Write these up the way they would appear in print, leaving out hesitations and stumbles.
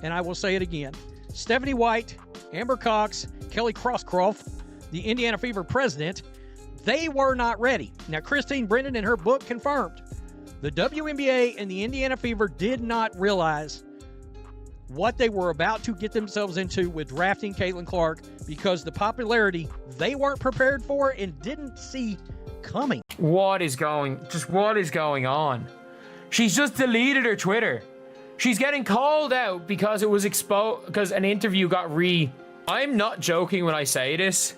and I will say it again. Stephanie White, Amber Cox, Kelly Kroskoff, the Indiana Fever president, they were not ready. Now, Christine Brennan in her book confirmed the WNBA and the Indiana Fever did not realize what they were about to get themselves into with drafting Caitlin Clark because the popularity they weren't prepared for and didn't see coming. What is going on? She's just deleted her Twitter. She's getting called out because it was exposed, because an interview got I'm not joking when I say this.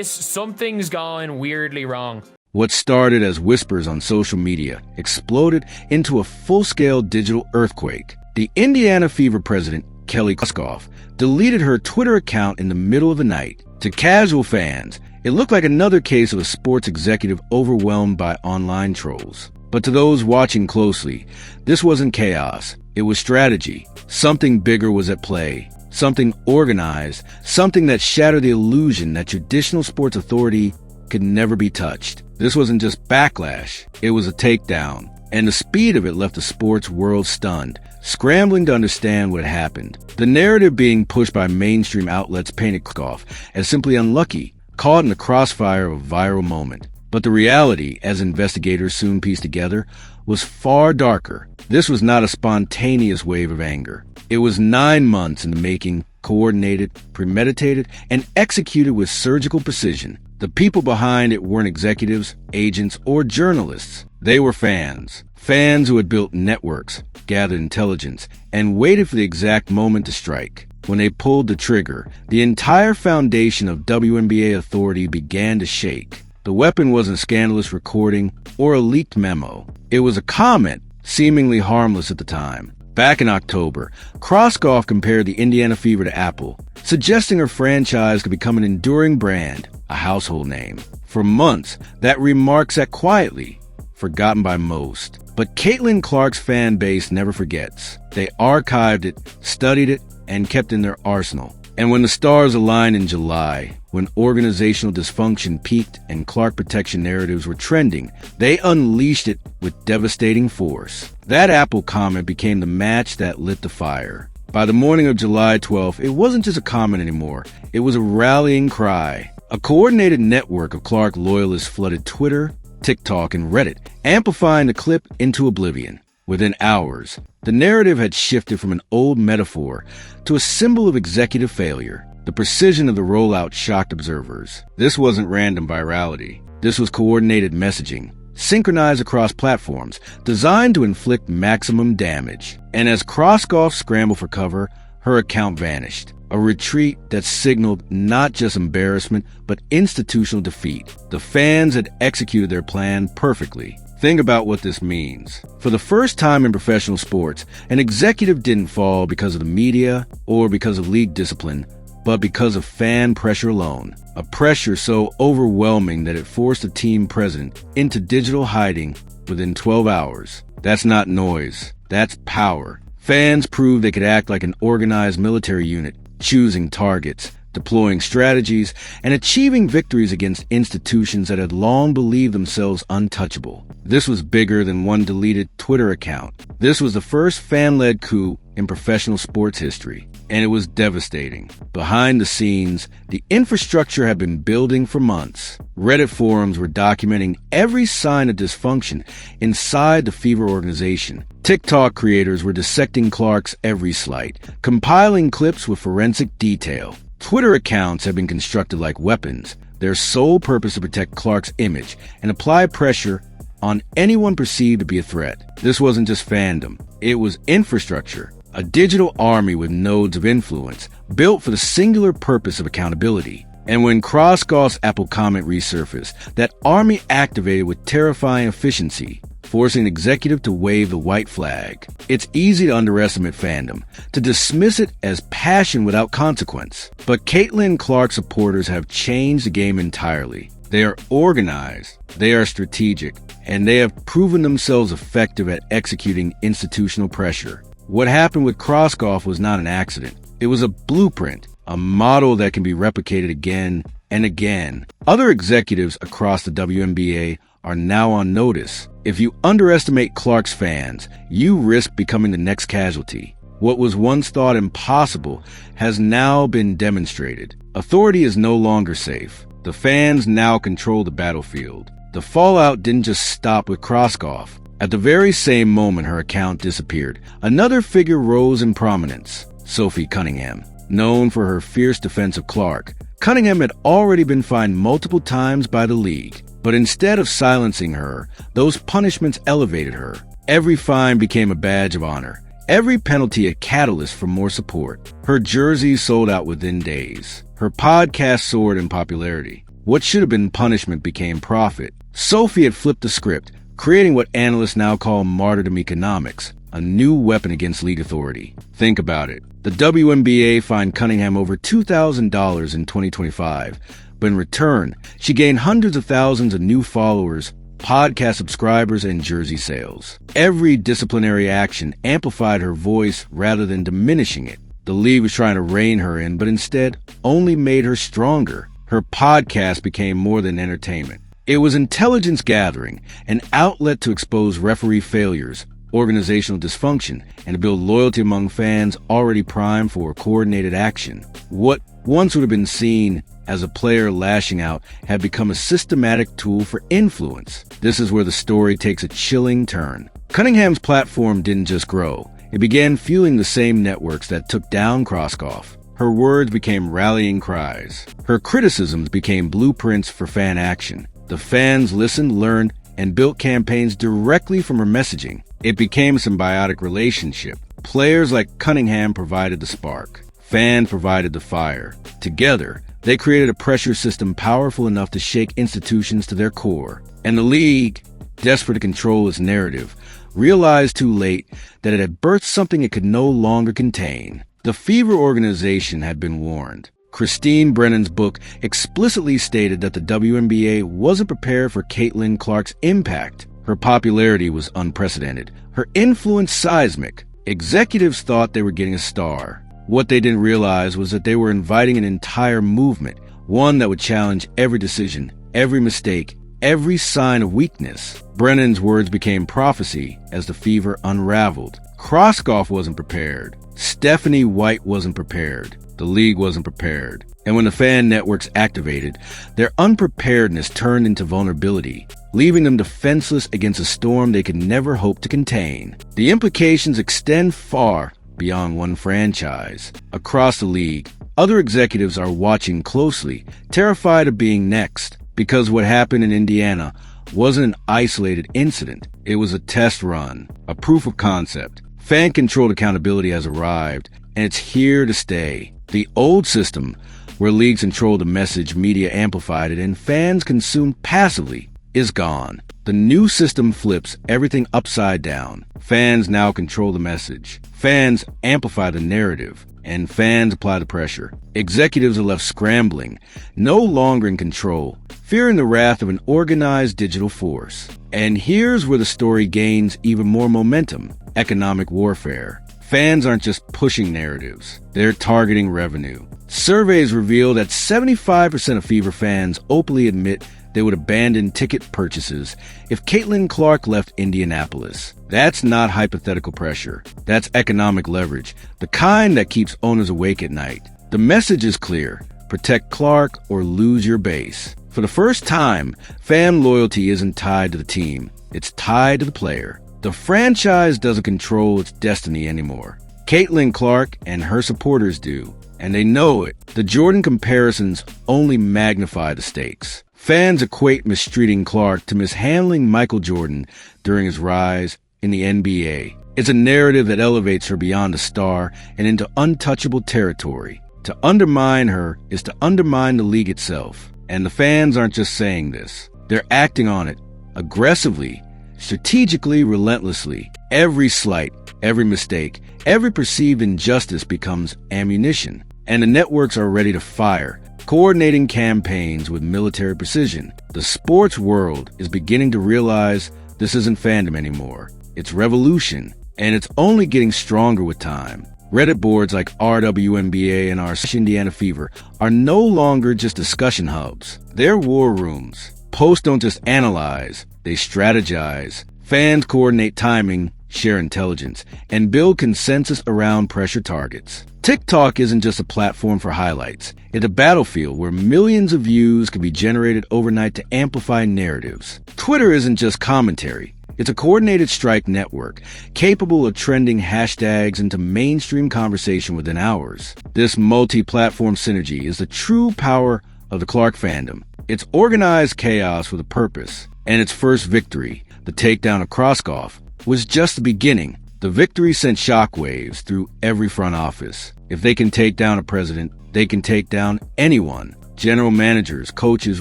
Something's gone weirdly wrong. What started as whispers on social media exploded into a full-scale digital earthquake. The Indiana Fever president, Kelly Kroskoff, deleted her Twitter account in the middle of the night. To casual fans, it looked like another case of a sports executive overwhelmed by online trolls. But to those watching closely, this wasn't chaos. It was strategy. Something bigger was at play. Something organized. Something that shattered the illusion that traditional sports authority could never be touched. This wasn't just backlash. It was a takedown. And the speed of it left the sports world stunned, scrambling to understand what happened. The narrative being pushed by mainstream outlets painted Kroskoff as simply unlucky, caught in the crossfire of a viral moment. But the reality, as investigators soon pieced together, was far darker. This was not a spontaneous wave of anger. It was 9 months in the making, coordinated, premeditated, and executed with surgical precision. The people behind it weren't executives, agents, or journalists. They were fans. Fans who had built networks, gathered intelligence, and waited for the exact moment to strike. When they pulled the trigger, the entire foundation of WNBA authority began to shake. The weapon wasn't a scandalous recording or a leaked memo. It was a comment, seemingly harmless at the time. Back in October, Kroskoff compared the Indiana Fever to Apple, suggesting her franchise could become an enduring brand, a household name. For months, that remark sat quietly, forgotten by most. But Caitlin Clark's fan base never forgets. They archived it, studied it, and kept in their arsenal. And when the stars aligned in July, when organizational dysfunction peaked and Clark protection narratives were trending, they unleashed it with devastating force. That Apple comment became the match that lit the fire. By the morning of July 12th, it wasn't just a comment anymore. It was a rallying cry. A coordinated network of Clark loyalists flooded Twitter, TikTok, and Reddit, amplifying the clip into oblivion. Within hours, the narrative had shifted from an old metaphor to a symbol of executive failure. The precision of the rollout shocked observers. This wasn't random virality. This was coordinated messaging, synchronized across platforms, designed to inflict maximum damage. And as Kroskoff scrambled for cover, her account vanished. A retreat that signaled not just embarrassment, but institutional defeat. The fans had executed their plan perfectly. Think about what this means. For the first time in professional sports, an executive didn't fall because of the media or because of league discipline, but because of fan pressure alone. A pressure so overwhelming that it forced the team president into digital hiding within 12 hours. That's not noise. That's power. Fans proved they could act like an organized military unit, choosing targets, deploying strategies, and achieving victories against institutions that had long believed themselves untouchable. This was bigger than one deleted Twitter account. This was the first fan-led coup in professional sports history, and it was devastating. Behind the scenes, the infrastructure had been building for months. Reddit forums were documenting every sign of dysfunction inside the Fever organization. TikTok creators were dissecting Clark's every slight, compiling clips with forensic detail. Twitter accounts had been constructed like weapons, their sole purpose to protect Clark's image and apply pressure on anyone perceived to be a threat. This wasn't just fandom, it was infrastructure, a digital army with nodes of influence, built for the singular purpose of accountability. And when Kroskoff's Apple comment resurfaced, that army activated with terrifying efficiency, forcing an executive to wave the white flag. It's easy to underestimate fandom, to dismiss it as passion without consequence. But Caitlin Clark supporters have changed the game entirely. They are organized, they are strategic, and they have proven themselves effective at executing institutional pressure. What happened with Kroskoff was not an accident. It was a blueprint, a model that can be replicated again and again. Other executives across the WNBA are now on notice. If you underestimate Clark's fans, you risk becoming the next casualty. What was once thought impossible has now been demonstrated. Authority is no longer safe. The fans now control the battlefield. The fallout didn't just stop with Kroskoff. At the very same moment her account disappeared, another figure rose in prominence, Sophie Cunningham. Known for her fierce defense of Clark, Cunningham had already been fined multiple times by the league. But instead of silencing her, those punishments elevated her. Every fine became a badge of honor. Every penalty a catalyst for more support. Her jerseys sold out within days. Her podcast soared in popularity. What should have been punishment became profit. Sophie had flipped the script, creating what analysts now call martyrdom economics, a new weapon against league authority. Think about it. The WNBA fined Cunningham over $2,000 in 2025, but in return, she gained hundreds of thousands of new followers, podcast subscribers, and jersey sales. Every disciplinary action amplified her voice rather than diminishing it. The league was trying to rein her in, but instead only made her stronger. Her podcast became more than entertainment. It was intelligence gathering, an outlet to expose referee failures, organizational dysfunction, and to build loyalty among fans already primed for coordinated action. What once would have been seen as a player lashing out had become a systematic tool for influence. This is where the story takes a chilling turn. Cunningham's platform didn't just grow. It began fueling the same networks that took down Kroskoff. Her words became rallying cries. Her criticisms became blueprints for fan action. The fans listened, learned, and built campaigns directly from her messaging. It became a symbiotic relationship. Players like Cunningham provided the spark. Fans provided the fire. Together, they created a pressure system powerful enough to shake institutions to their core. And the league, desperate to control its narrative, realized too late that it had birthed something it could no longer contain. The Fever organization had been warned. Christine Brennan's book explicitly stated that the WNBA wasn't prepared for Caitlin Clark's impact. Her popularity was unprecedented. Her influence seismic. Executives thought they were getting a star. What they didn't realize was that they were inviting an entire movement, one that would challenge every decision, every mistake, every sign of weakness. Brennan's words became prophecy as the Fever unraveled. Kroskoff wasn't prepared. Stephanie White wasn't prepared. The league wasn't prepared. And when the fan networks activated, their unpreparedness turned into vulnerability, leaving them defenseless against a storm they could never hope to contain. The implications extend far beyond one franchise. Across the league, other executives are watching closely, terrified of being next, because what happened in Indiana wasn't an isolated incident. It was a test run, a proof of concept. Fan-controlled accountability has arrived, and it's here to stay. The old system, where leagues controlled the message, media amplified it, and fans consumed passively, is gone. The new system flips everything upside down. Fans now control the message. Fans amplify the narrative, and fans apply the pressure. Executives are left scrambling, no longer in control, fearing the wrath of an organized digital force. And here's where the story gains even more momentum: economic warfare. Fans aren't just pushing narratives, they're targeting revenue. Surveys reveal that 75% of Fever fans openly admit they would abandon ticket purchases if Caitlin Clark left Indianapolis. That's not hypothetical pressure. That's economic leverage, the kind that keeps owners awake at night. The message is clear: protect Clark or lose your base. For the first time, fan loyalty isn't tied to the team. It's tied to the player. The franchise doesn't control its destiny anymore. Caitlin Clark and her supporters do, and they know it. The Jordan comparisons only magnify the stakes. Fans equate mistreating Clark to mishandling Michael Jordan during his rise in the NBA. It's a narrative that elevates her beyond a star and into untouchable territory. To undermine her is to undermine the league itself. And the fans aren't just saying this. They're acting on it aggressively, strategically, relentlessly. Every slight, every mistake, every perceived injustice becomes ammunition. And the networks are ready to fire, coordinating campaigns with military precision. The sports world is beginning to realize this isn't fandom anymore. It's revolution, and it's only getting stronger with time. Reddit boards like RWNBA and our Indiana Fever are no longer just discussion hubs. They're war rooms. Posts don't just analyze, they strategize. Fans coordinate timing, share intelligence, and build consensus around pressure targets. TikTok isn't just a platform for highlights. It's a battlefield where millions of views can be generated overnight to amplify narratives. Twitter isn't just commentary. It's a coordinated strike network, capable of trending hashtags into mainstream conversation within hours. This multi-platform synergy is the true power of the Clark fandom. It's organized chaos with a purpose, and its first victory, the takedown of Kroskoff, was just the beginning. The victory sent shockwaves through every front office. If they can take down a president, they can take down anyone. General managers, coaches,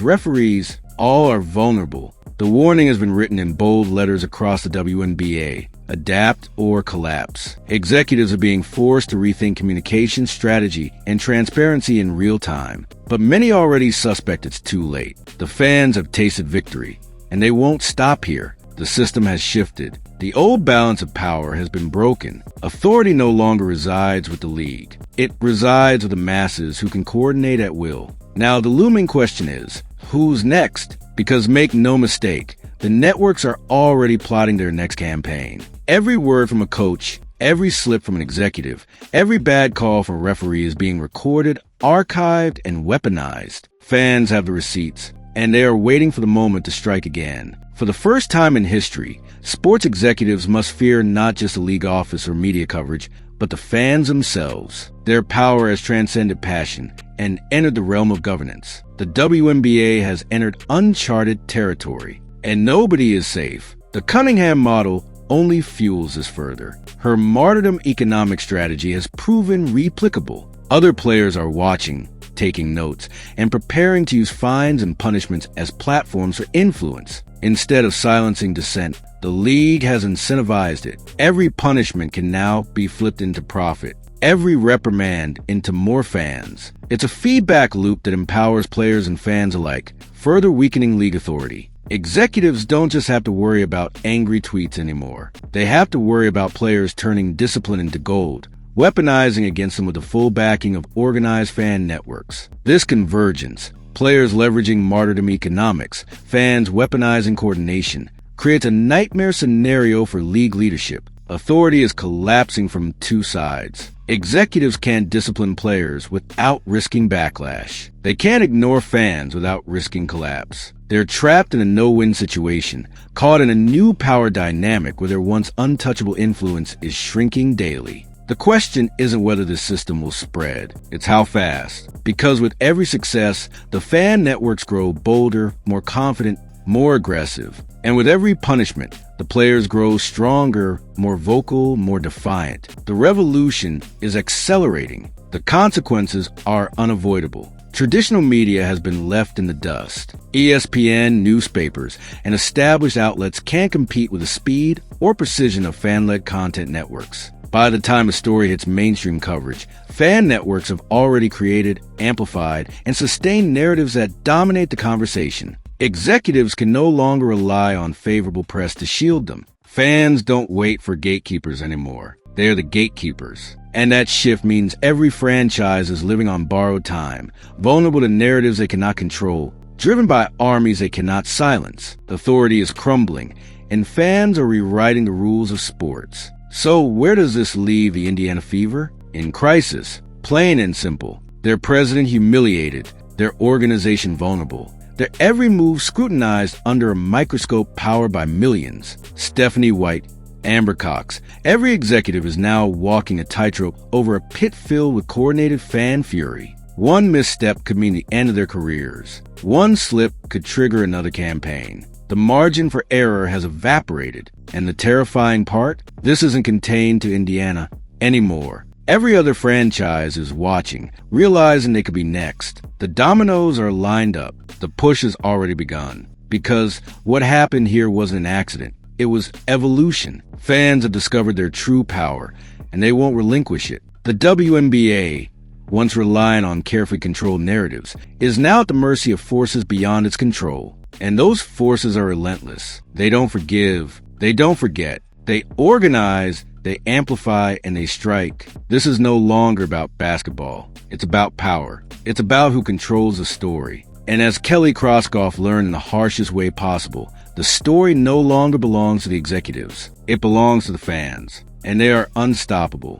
referees, all are vulnerable. The warning has been written in bold letters across the WNBA. Adapt or collapse. Executives are being forced to rethink communication strategy and transparency in real time. But many already suspect it's too late. The fans have tasted victory, and they won't stop here. The system has shifted. The old balance of power has been broken. Authority no longer resides with the league. It resides with the masses who can coordinate at will. Now, the looming question is, who's next? Because make no mistake, the networks are already plotting their next campaign. Every word from a coach, every slip from an executive, every bad call from a referee is being recorded, archived, and weaponized. Fans have the receipts, and they are waiting for the moment to strike again. For the first time in history, sports executives must fear not just a league office or media coverage, but the fans themselves. Their power has transcended passion and entered the realm of governance. The WNBA has entered uncharted territory, and nobody is safe. The Cunningham model only fuels this further. Her martyrdom economic strategy has proven replicable. Other players are watching, taking notes, and preparing to use fines and punishments as platforms for influence. Instead of silencing dissent, the league has incentivized it. Every punishment can now be flipped into profit. Every reprimand into more fans. It's a feedback loop that empowers players and fans alike, further weakening league authority. Executives don't just have to worry about angry tweets anymore. They have to worry about players turning discipline into gold, weaponizing against them with the full backing of organized fan networks. This convergence, players leveraging martyrdom economics, fans weaponizing coordination, creates a nightmare scenario for league leadership. Authority is collapsing from two sides. Executives can't discipline players without risking backlash. They can't ignore fans without risking collapse. They're trapped in a no-win situation, caught in a new power dynamic where their once untouchable influence is shrinking daily. The question isn't whether this system will spread, it's how fast. Because with every success, the fan networks grow bolder, more confident, more aggressive. And with every punishment, the players grow stronger, more vocal, more defiant. The revolution is accelerating. The consequences are unavoidable. Traditional media has been left in the dust. ESPN, newspapers, and established outlets can't compete with the speed or precision of fan-led content networks. By the time a story hits mainstream coverage, fan networks have already created, amplified, and sustained narratives that dominate the conversation. Executives can no longer rely on favorable press to shield them. Fans don't wait for gatekeepers anymore. They are the gatekeepers. And that shift means every franchise is living on borrowed time, vulnerable to narratives they cannot control, driven by armies they cannot silence. Authority is crumbling, and fans are rewriting the rules of sports. So where does this leave the Indiana Fever? In crisis, plain and simple. Their president humiliated, their organization vulnerable. Their every move scrutinized under a microscope powered by millions. Stephanie White, Amber Cox. Every executive is now walking a tightrope over a pit filled with coordinated fan fury. One misstep could mean the end of their careers. One slip could trigger another campaign. The margin for error has evaporated. And the terrifying part? This isn't contained to Indiana anymore. Every other franchise is watching, realizing they could be next. The dominoes are lined up. The push has already begun. Because what happened here wasn't an accident. It was evolution. Fans have discovered their true power, and they won't relinquish it. The WNBA, once relying on carefully controlled narratives, is now at the mercy of forces beyond its control. And those forces are relentless. They don't forgive. They don't forget. They organize, they amplify, and they strike. This is no longer about basketball. It's about power. It's about who controls the story. And as Kelly Kroskoff learned in the harshest way possible, The story no longer belongs to the executives. It belongs to the fans. And they are unstoppable.